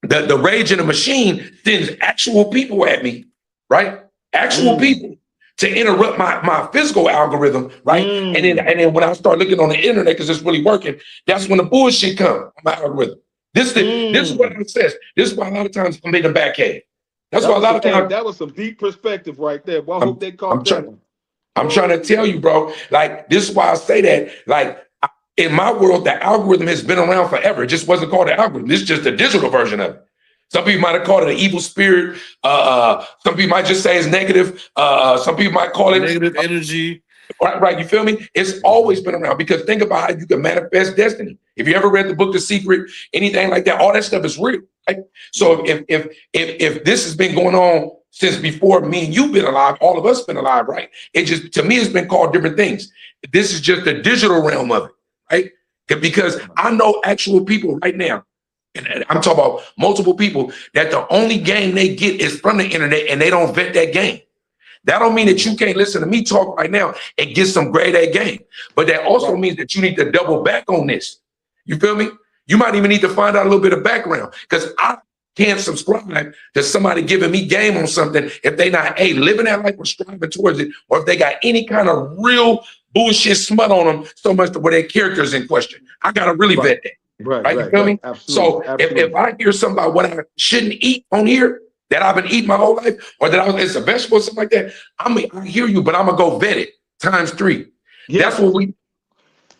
the rage in the machine sends actual people at me, right? Actual mm, people to interrupt my physical algorithm, right? And then mm. when I start looking on the internet because it's really working, that's when the bullshit comes on my algorithm. This is what I says. This is why a lot of times I'm in the back end. That's why a lot of times that was some deep perspective right there. Well, I hope they caught I'm that trying. one. I'm trying to tell you, bro. Like this is why I say that. Like in my world, the algorithm has been around forever. It just wasn't called the algorithm. This is just the digital version of it. Some people might have called it an evil spirit. Some people might just say it's negative. Some people might call it negative energy. Right. You feel me? It's always been around because think about how you can manifest destiny. If you ever read the book The Secret, anything like that, all that stuff is real. Right? So if this has been going on since before me and you've been alive, all of us been alive, right? It just to me it's been called different things. This is just the digital realm of it, right? Because I know actual people right now, and I'm talking about multiple people, that the only game they get is from the internet and they don't vet that game. That don't mean that you can't listen to me talk right now and get some grade A game. But that also means that you need to double back on this. You feel me? You might even need to find out a little bit of background because I can't subscribe to somebody giving me game on something if they not living that life or striving towards it, or if they got any kind of real bullshit smut on them so much to where their character's in question. I gotta really vet that. Right? You feel me? Absolutely. So if I hear something about what I shouldn't eat on here, that I've been eating my whole life, or that it's a vegetable or something like that, I hear you, but I'm gonna go vet it times 3. Yeah. That's what we.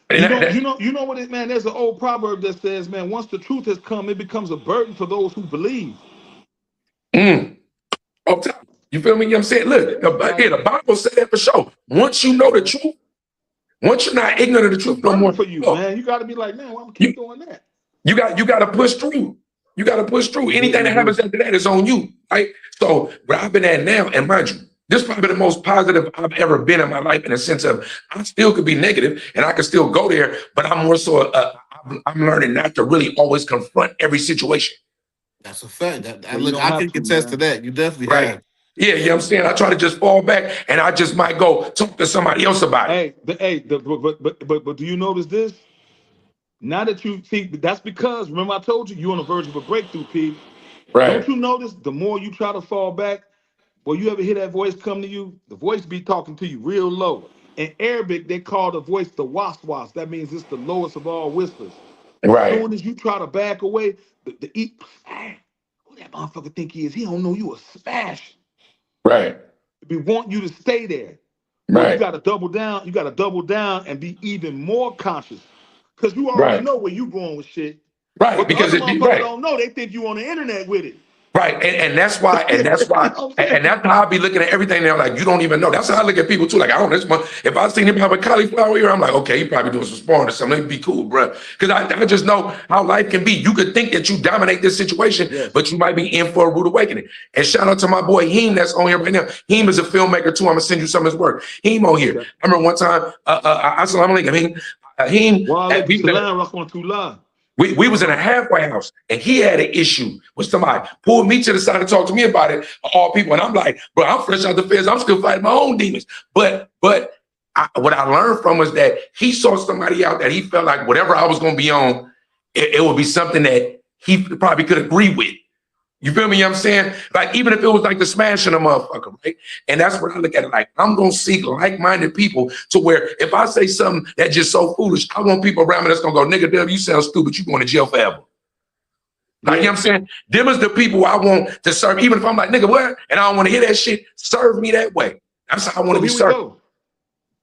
You know what it, man. There's an old proverb that says, man, once the truth has come, it becomes a burden for those who believe. Up top. You feel me? You know what I'm saying? Look, the Bible said that for sure. Once you know the truth, once you're not ignorant of the truth no more, for you, man. You got to be like, man, why I'm keep doing that? You got to push through. You got to push through. Anything that happens after that is on you, right? So where I've been at now, and mind you, this is probably the most positive I've ever been in my life in a sense of I still could be negative and I could still go there, but I'm more so, I'm learning not to really always confront every situation. That's a fact. I can contest to that. You definitely have. Yeah, you know what I'm saying? I try to just fall back and I just might go talk to somebody else about it. But do you notice this? Now that you see, that's because, remember I told you, you're on the verge of a breakthrough, P. Right. Don't you notice the more you try to fall back, well, you ever hear that voice come to you? The voice be talking to you real low. In Arabic, they call the voice the waswas. That means it's the lowest of all whispers. Right. As soon as you try to back away, who that motherfucker think he is? He don't know you a smash. Right. We want you to stay there. Right. You got to double down. You got to double down and be even more conscious. Because you already know where you going with shit. Right. But because the other motherfuckers don't know. They think you on the internet with it. Right. And that's why, and that's how I be looking at everything now. Like, you don't even know. That's how I look at people too. Like, I don't know this one. If I seen him have a cauliflower ear, I'm like, okay, he probably doing some sparring or something. It'd be cool, bro. Because I just know how life can be. You could think that you dominate this situation, but you might be in for a rude awakening. And shout out to my boy Heem that's on here right now. Heem is a filmmaker too. I'm gonna send you some of his work. Heem on here. I remember one time, assalamu alaikum, Heem. We was in a halfway house and he had an issue with somebody, pulled me to the side and talked to me about it, all people. And I'm like, bro, I'm fresh out the feds. I'm still fighting my own demons. But what I learned from was that he saw somebody out that he felt like whatever I was going to be on, it would be something that he probably could agree with. You feel me? You know what I'm saying? Like, even if it was like the smashing a motherfucker, right? And that's what I look at it like. I'm going to seek like-minded people to where if I say something that's just so foolish, I want people around me that's going to go, nigga, Dub, you sound stupid. You going to jail forever. Like, you know what I'm saying? Them is the people I want to serve. Even if I'm like, nigga, what? And I don't want to hear that shit, serve me that way. That's how I want to be served.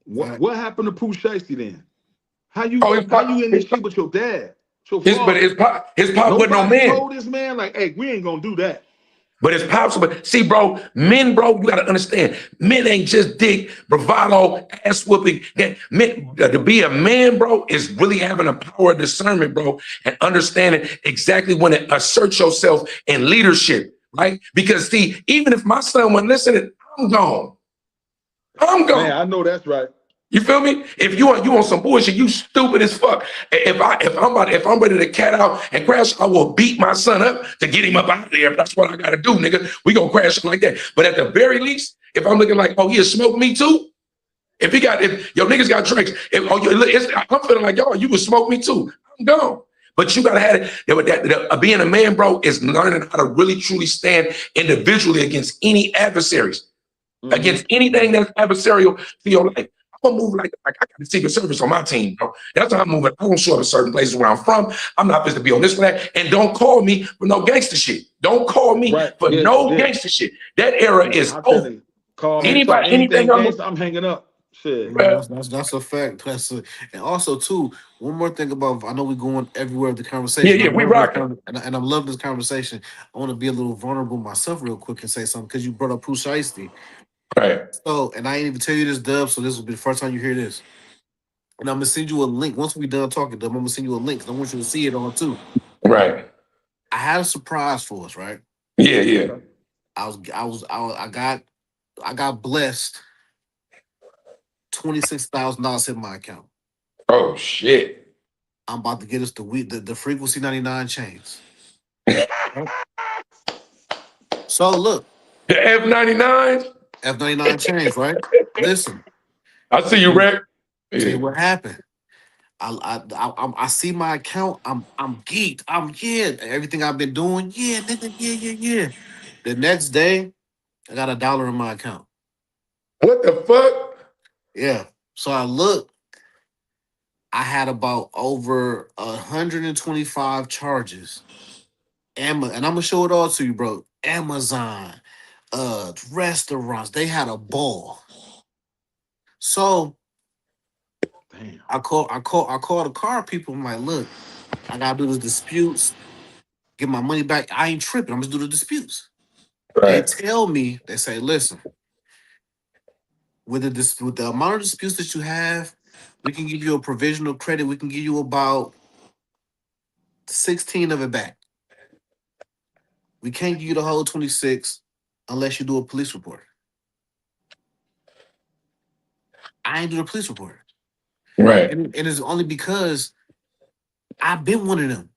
What happened to Pooh Shiesty then? How you in this shit with your dad? But his pop wasn't no man. Told this man, like, hey, we ain't gonna do that. But it's possible. See, bro, men, bro, you gotta understand, men ain't just dick, bravado, ass whooping. Men, to be a man, bro, is really having a power of discernment, bro, and understanding exactly when to assert yourself in leadership, right? Because see, even if my son wasn't listening, I'm gone. Man, I know that's right. You feel me? If you on some bullshit, you stupid as fuck. If I'm ready to cat out and crash, I will beat my son up to get him up out of there. If that's what I gotta do, nigga. We gonna crash like that. But at the very least, if I'm looking like, oh, he'll smoke me too. If your niggas got drinks, I'm feeling like, y'all, you would smoke me too. I'm gone. But you gotta have it. Being a man, bro, is learning how to really truly stand individually against any adversaries, against anything that's adversarial to your life. I'm gonna move like I got the Secret Service on my team, bro. That's how I'm moving. I don't show up at certain places where I'm from. I'm not supposed to be on this flag. And don't call me for no gangster shit. Don't call me for no gangster shit. That era is I'm over. telling you, call me, talk Anybody, anything anything I'm gangster, I'm hanging up. Shit. No, that's a fact. And also too, one more thing about I know we're going everywhere with the conversation. we rocking. And I'm loving this conversation. I want to be a little vulnerable myself real quick and say something because you brought up Pooh Shiesty. Right. So, and I ain't even tell you this, Dub. So this will be the first time you hear this. And I'm gonna send you a link once we done talking, Dub. I'm gonna send you a link. 'Cause I want you to see it on too. Right. I had a surprise for us, right? Yeah. I got blessed. $26,000 hit my account. Oh shit. I'm about to get us the frequency 99 chains. So look, The F99s. F99 chains, right? Listen, I see you, Rick. tell you what happened. I see my account. I'm geeked. Everything I've been doing. Yeah, nigga. Yeah. The next day, I got $1 in my account. What the fuck? Yeah. So I look. I had about over 125 charges. And I'm gonna show it all to you, bro. Amazon, restaurants. They had a ball. So Damn. I call the car people. I'm like, look, I gotta do the disputes, get my money back. I ain't tripping. I'm just do the disputes. They Right. tell me, they say, listen, with the amount of disputes that you have, we can give you a provisional credit. We can give you about 16 of it back. We can't give you the whole 26 unless you do a police report. I ain't do the police report. Right. And it's only because I've been one of them.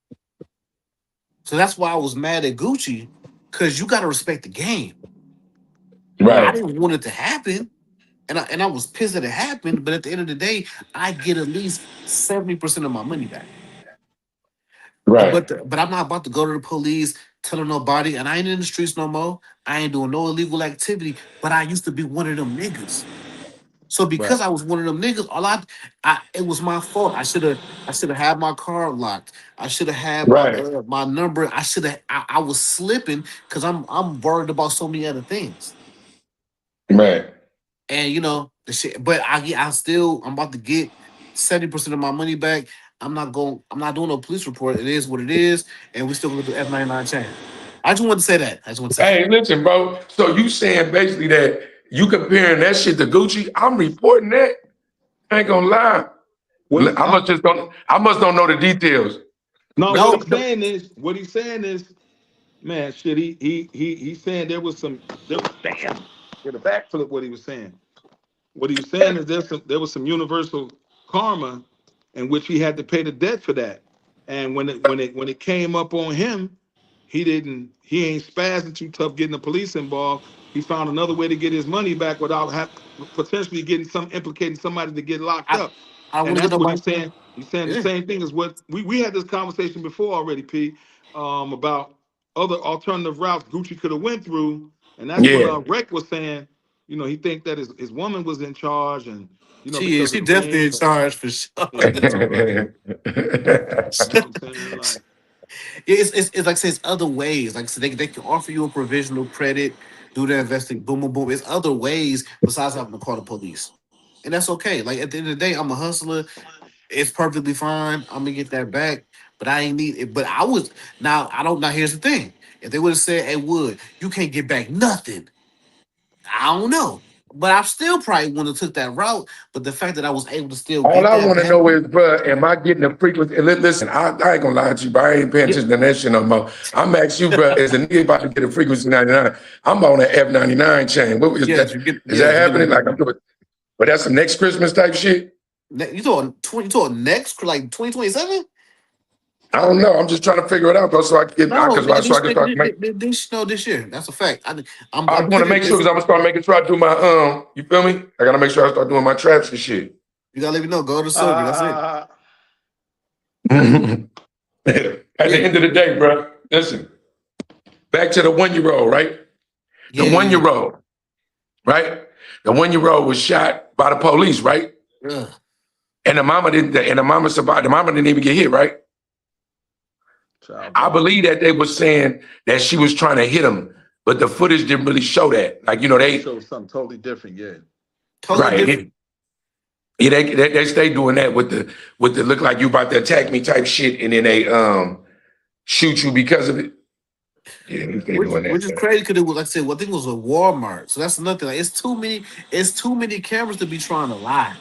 So that's why I was mad at Gucci, because you got to respect the game. I Right. didn't want it to happen. And I was pissed that it happened, but at the end of the day, I get at least 70% of my money back. Right. But I'm not about to go to the police telling nobody, and I ain't in the streets no more. I ain't doing no illegal activity, but I used to be one of them niggas. So because I was one of them niggas, it was my fault. I should have had my car locked. I should have had Right. my number. I was slipping because I'm worried about so many other things. Right. And the shit, but I'm about to get 70% of my money back. I'm not doing no police report. It is what it is, and we still gonna do F99 chain. I just wanted to say that. Hey, listen, bro. So you saying basically that you comparing that shit to Gucci? I'm reporting that. I ain't gonna lie. I must don't know the details. No, No, what he's saying is, man, shit. He's saying damn. Get a backflip. What he was saying. What he was saying is there was some universal karma, in which he had to pay the debt for that. And when it came up on him, he ain't spazzing too tough getting the police involved. He found another way to get his money back without potentially implicating somebody to get locked I up. I And want to get that's what nobody. he's saying. He's saying the Yeah, same thing as what we had this conversation before already, P, about other alternative routes Gucci could have went through. And that's what Yeah. Rec was saying. He think that his woman was in charge, and she is. because of She the definitely in ring. charge for sure. Yeah, you know what I'm saying? Like, It's like I say, it's other ways. Like so they can offer you a provisional credit, do the investing, boom, boom, boom. It's other ways besides having to call the police, and that's okay. Like at the end of the day, I'm a hustler. It's perfectly fine. I'm gonna get that back, but I ain't need it. But I was now. I don't. Now here's the thing: if they would have said, "Hey, Wood, you can't get back nothing," I don't know. But I still probably wouldn't have took that route. But the fact that I was able to still All get I that want to back, know is, bro, am I getting the frequency? And listen, I ain't gonna lie to you, but I ain't paying yeah, attention to that shit no more. I'm asking you, bro, is the nigga about to get a frequency 99? I'm on an F99 chain. What is that? Is that yes, you get happening? it. Like I'm doing, but that's some next Christmas type shit. You talking next like 2027? I don't know. I'm just trying to figure it out, bro, so I can get, No, nigga, so I can start making. this year. That's a fact. I I'm just want to putting make sure this. because I'm gonna start making sure I do my you feel me? I gotta make sure I start doing my traps and shit. You gotta let me know. Go to Silver. That's it. At the Yeah, end of the day, bro, listen. Back to the 1-year-old, right? The yeah, yeah, 1-year-old, right? The 1-year-old was shot by the police, right? Yeah. And the mama didn't. And the mama survived. The mama didn't even get hit, right? I believe that they were saying that she was trying to hit him, but the footage didn't really show that. Like, you know, they showed something totally different. Yeah, Totally different. Yeah, they stay doing that with the look like you about to attack me type shit, and then they shoot you because of it. Yeah, they stay doing Which is that. crazy because it was, like I said, I think it was a Walmart. So that's another thing. Like, it's too many cameras to be trying to lie.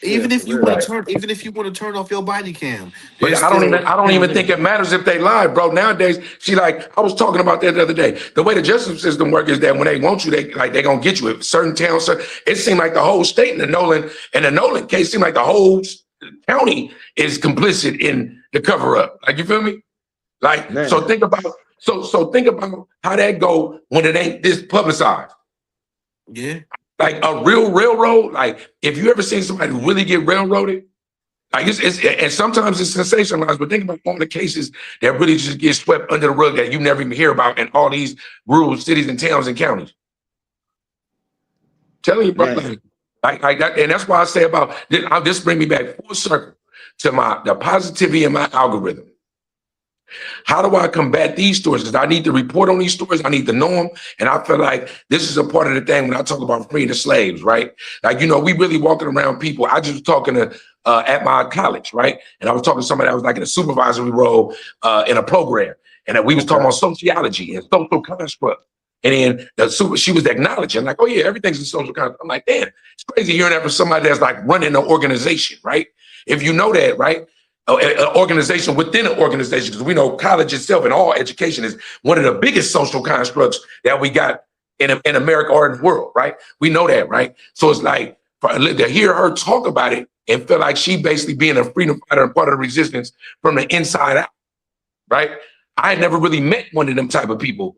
Even if you want to turn off your body cam, But there's I still don't even think it matters if they lie, bro. Nowadays, I was talking about that the other day. The way the justice system works is that when they want you, they gonna get you. At certain towns, it seemed like the whole state in the Nolan case seemed like the whole county is complicit in the cover up. Like, you feel me? Like, man. so think about how that go when it ain't this publicized. Yeah. Like a real railroad. Like, if you ever seen somebody really get railroaded. Like and sometimes it's sensationalized, but think about all the cases that really just get swept under the rug that you never even hear about in all these rural cities and towns and counties. Telling you, bro, like that, and that's why I say about this bring me back full circle to the positivity in my algorithm. How do I combat these stories? Because I need to report on these stories. I need to know them. And I feel like this is a part of the thing when I talk about freeing the slaves, right? Like, you know, we really walking around people. I just was talking to at my college, right? And I was talking to somebody that was like in a supervisory role in a program. And we was talking about sociology and social construct. And then she was acknowledging, like, oh yeah, everything's a social construct. I'm like, damn, it's crazy hearing that from somebody that's like running an organization, right? If you know that, right? An organization within an organization, because we know college itself and all education is one of the biggest social constructs that we got in America or in the world, right? We know that, right? So it's like to hear her talk about it and feel like she basically being a freedom fighter and part of the resistance from the inside out, right? I had never really met one of them type of people.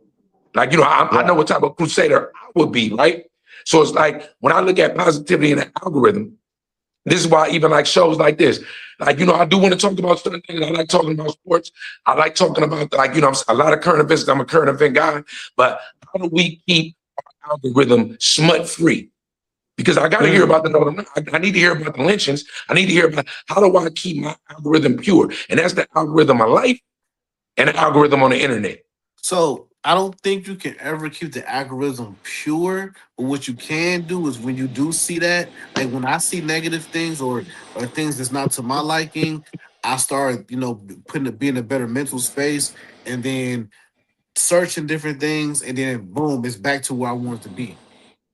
Like, you know, I know what type of crusader I would be, right? So it's like when I look at positivity in the algorithm, this is why even like shows like this, like, you know, I do want to talk about certain things. I like talking about sports. I like talking about, like, you know, a lot of current events. I'm a current event guy, but how do we keep our algorithm smut free? Because I got to hear about I need to hear about the lynchings. I need to hear about how do I keep my algorithm pure? And that's the algorithm of life and the algorithm on the internet. So I don't think you can ever keep the algorithm pure. But what you can do is when you do see that, like when I see negative things or things that's not to my liking, I start, you know, being a better mental space and then searching different things, and then boom, it's back to where I want it to be.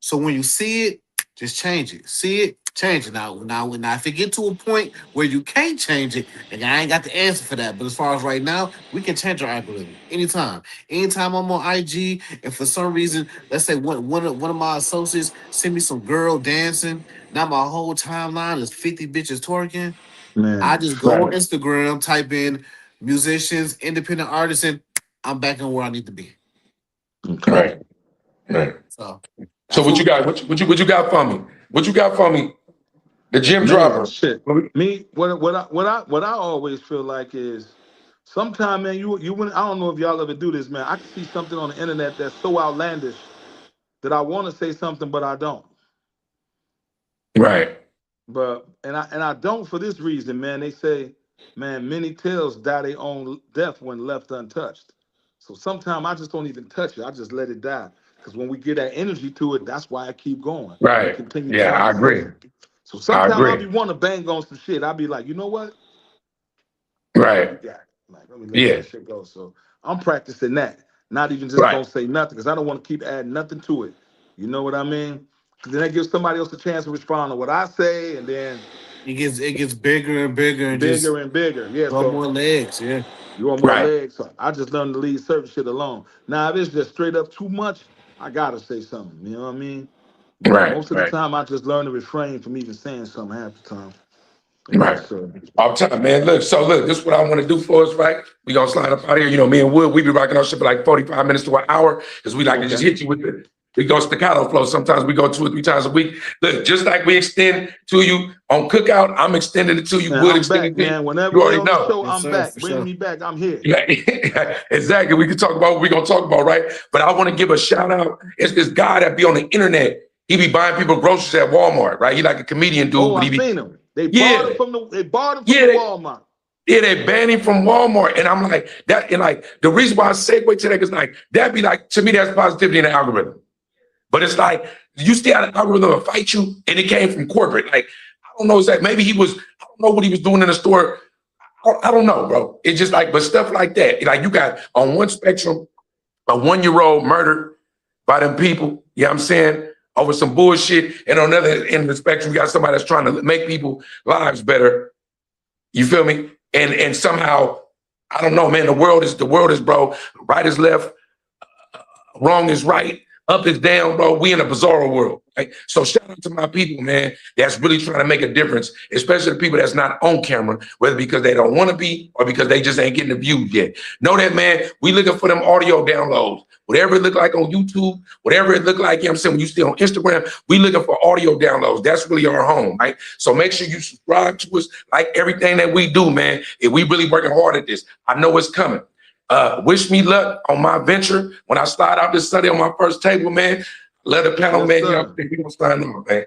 So when you see it, just change it. See it, change it. Now, if it get to a point where you can't change it, and I ain't got the answer for that. But as far as right now, we can change our algorithm anytime. Anytime I'm on IG, and for some reason, let's say one of my associates send me some girl dancing. Now my whole timeline is 50 bitches twerking. I man. just go on Instagram, type in musicians, independent artists, and I'm back on where I need to be. Okay. Right. So what you got? What you got for me? What you got for me? The gym dropper. Shit. Me, what I always feel like is sometimes, man, you wouldn't, I don't know if y'all ever do this, man. I can see something on the internet that's so outlandish that I want to say something, but I don't. Right. But and I don't for this reason, man. They say, man, many tales die their own death when left untouched. So sometimes I just don't even touch it. I just let it die. Because when we get that energy to it, that's why I keep going. We Right. continue Yeah, telling I the agree. story. So sometimes I'll be want to bang on some shit. I'll be like, you know what? Right. You got it. Like, let me let that shit go. So I'm practicing that. Not even just gonna say nothing, because I don't want to keep adding nothing to it. You know what I mean? Because then that gives somebody else a chance to respond to what I say, and then it gets bigger and bigger and bigger and bigger. Yeah. want So more legs. Yeah. you want more legs. So I just learned to leave certain shit alone. Now, if it's just straight up too much, I gotta say something. You know what I mean? But most of the time, I just learn to refrain from even saying something half the time. Right. All the time, man. Look, this is what I want to do for us, right? We gonna slide up out here. You know, me and Wood, we be rocking our shit for like 45 minutes to an hour, because we like to just hit you with it. We go staccato flow. Sometimes we go 2 or 3 times a week. Look, just like we extend to you on Cookout, I'm extending it to you. Man, Wood I'm back, extending it to you. man. Whenever You we already on the know. show, I'm back. Bring me back. I'm here. Exactly. We can talk about what we're gonna talk about, right? But I want to give a shout out. It's this guy that be on the internet. He be buying people groceries at Walmart, right? He like a comedian dude, Oh, but I he be seen him. They bought him from the Walmart. Yeah, they banned him from Walmart. And I'm like, that, and like the reason why I segue to that is like that'd be like, to me, that's positivity in the algorithm. But it's like you see how the algorithm will fight you, and it came from corporate. Like, I don't know, exactly. Maybe I don't know what he was doing in the store. I don't know, bro. It's just like, but stuff like that. Like you got on one spectrum, a 1-year-old murdered by them people, you know what I'm saying, over some bullshit. And on the other end of the spectrum, you got somebody that's trying to make people lives better. You feel me? And somehow, I don't know, man, the world is, bro, right is left, wrong is right, up is down, bro. We in a bizarre world. Right? So shout out to my people, man, that's really trying to make a difference, especially the people that's not on camera, whether because they don't want to be or because they just ain't getting the views yet. Know that, man, we looking for them audio downloads. Whatever it look like on YouTube, whatever it look like, you know what I'm saying, when you still on Instagram, we looking for audio downloads. That's really our home, right? So make sure you subscribe to us, like everything that we do, man. If we really working hard at this, I know it's coming. Wish me luck on my venture. When I start out this Sunday on my first table, man, let the panel, yes, man, sir. You know, we gonna sign on, man.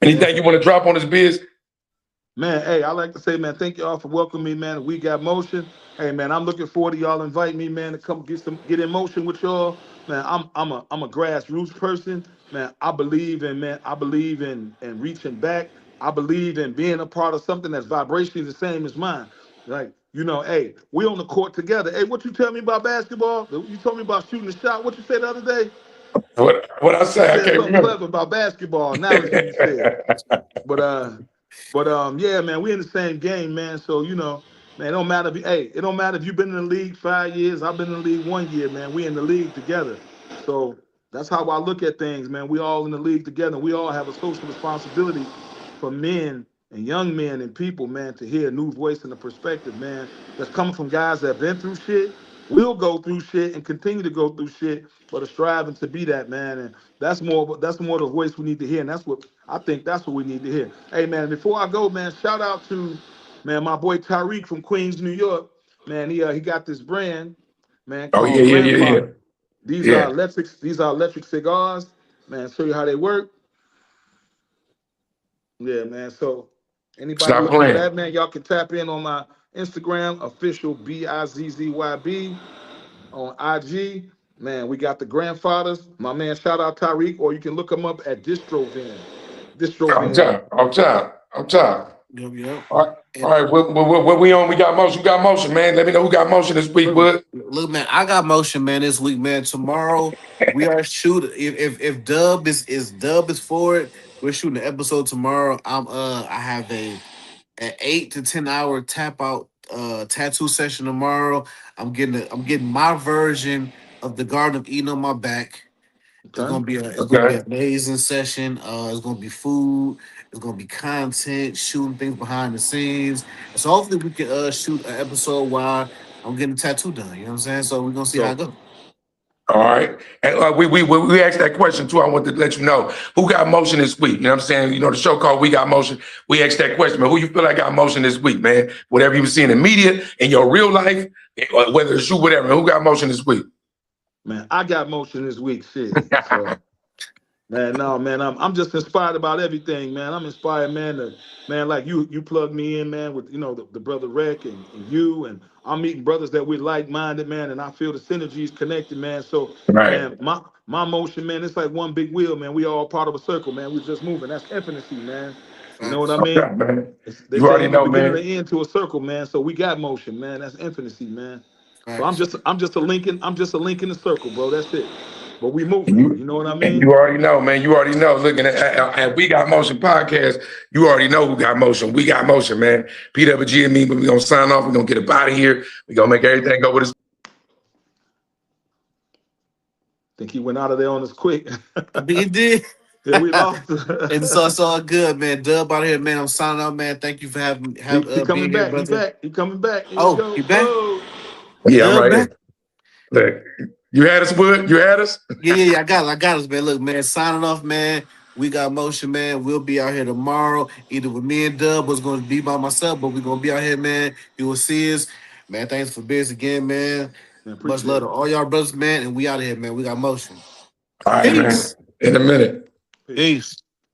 Anything you want to drop on this biz? Man, hey, I like to say, man, thank y'all for welcoming me, man. We got motion. Hey, man, I'm looking forward to y'all invite me, man, to come get in motion with y'all. Man, I'm a grassroots person. Man, I believe in reaching back. I believe in being a part of something that's vibrationally the same as mine. Like, you know, hey, we on the court together. Hey, what you tell me about basketball? You told me about shooting the shot. What you said the other day? What I say? You I said can't something remember. clever about basketball analogy you said. But yeah, man, we in the same game, man. So man, it don't matter it don't matter if you've been in the league 5 years. I've been in the league 1 year, man. We in the league together. So that's how I look at things, man. We all in the league together. We all have a social responsibility for men and young men and people, man, to hear a new voice and a perspective, man, that's coming from guys that have been through shit, will go through shit, and continue to go through shit, but are striving to be that, man. And that's more the voice we need to hear, and that's what we need to hear. Hey, man, before I go, man, shout out to, man, my boy Tyreek from Queens, New York. Man, he got this brand, man, Oh yeah, called yeah, yeah, yeah. Grandfather. These are electric cigars, man. Show you how they work. Yeah, man. So anybody Stop looking for playing. that, man, y'all can tap in on my Instagram, official BIZZYB on IG. Man, we got the grandfathers. My man, shout out Tyreek, or you can look him up at Distrovan. I'm Distrovan. top. I'm top. I'm top. Yep. All right. All right. What we on? We got motion. You got motion, man. Let me know who got motion this week, bud. Look, man, I got motion, man, this week, man. Tomorrow we are shooting. If Dub is for it, we're shooting an episode tomorrow. I have an 8 to 10 hour tap out tattoo session tomorrow. I'm getting my version of the Garden of Eden on my back. Okay. It's gonna be an amazing session. It's gonna be food. It's gonna be content, shooting things behind the scenes. And so hopefully we can shoot an episode while I'm getting a tattoo done. You know what I'm saying? So we're gonna see how it So goes. All right. And we asked that question too. I want to let you know who got motion this week. You know what I'm saying? You know, the show called We Got Motion. We asked that question, man. Who you feel like got motion this week, man? Whatever you seen in media, in your real life, whether it's you, whatever. Who got motion this week? man, I got motion this week. Shit. So man, no, man, I'm just inspired about everything, man. I'm inspired, man. Man, like you plugged me in, man, with the brother Rec and you, and I'm meeting brothers that we're like-minded, man, and I feel the synergies connected, man. So, Right. man, my motion, man, it's like one big wheel, man. We all part of a circle, man. We're just moving. That's infinity, man. You know what I Facts. mean? Okay, man. They You say already ain't no know, beginning or man. end to a circle, man. So we got motion, man. That's infinity, man. So I'm Facts. just I'm just a link in I'm just a link in the circle, bro. That's it. But we And moving. you You know what I and mean? you already know, man. You already know. Looking at We Got Motion podcast, you already know who got motion. We got motion, man. PWG and me, but we gonna sign off. We're gonna get up out of here. We're gonna make everything go with us. Think he went out of there on us quick. I think it did. Yeah, we lost. And so it's all good, man. Dub out here, man. I'm signing out, man. Thank you for he being coming here, back. He brother. back. He coming back. Here we Oh, go. you back? Oh. Yeah, I'm Dub right back? here. Look, you had us, Wood. You had us. Yeah. I got us, man. Look, man, signing off, man. We got motion, man. We'll be out here tomorrow, either with me and Dub, or it's going to be by myself, but we're going to be out here, man. You will see us. Man, thanks for being again, man. Man, Much appreciate love it. to all y'all brothers, man. And we out of here, man. We got motion. All right, man. Peace. In a minute. Peace.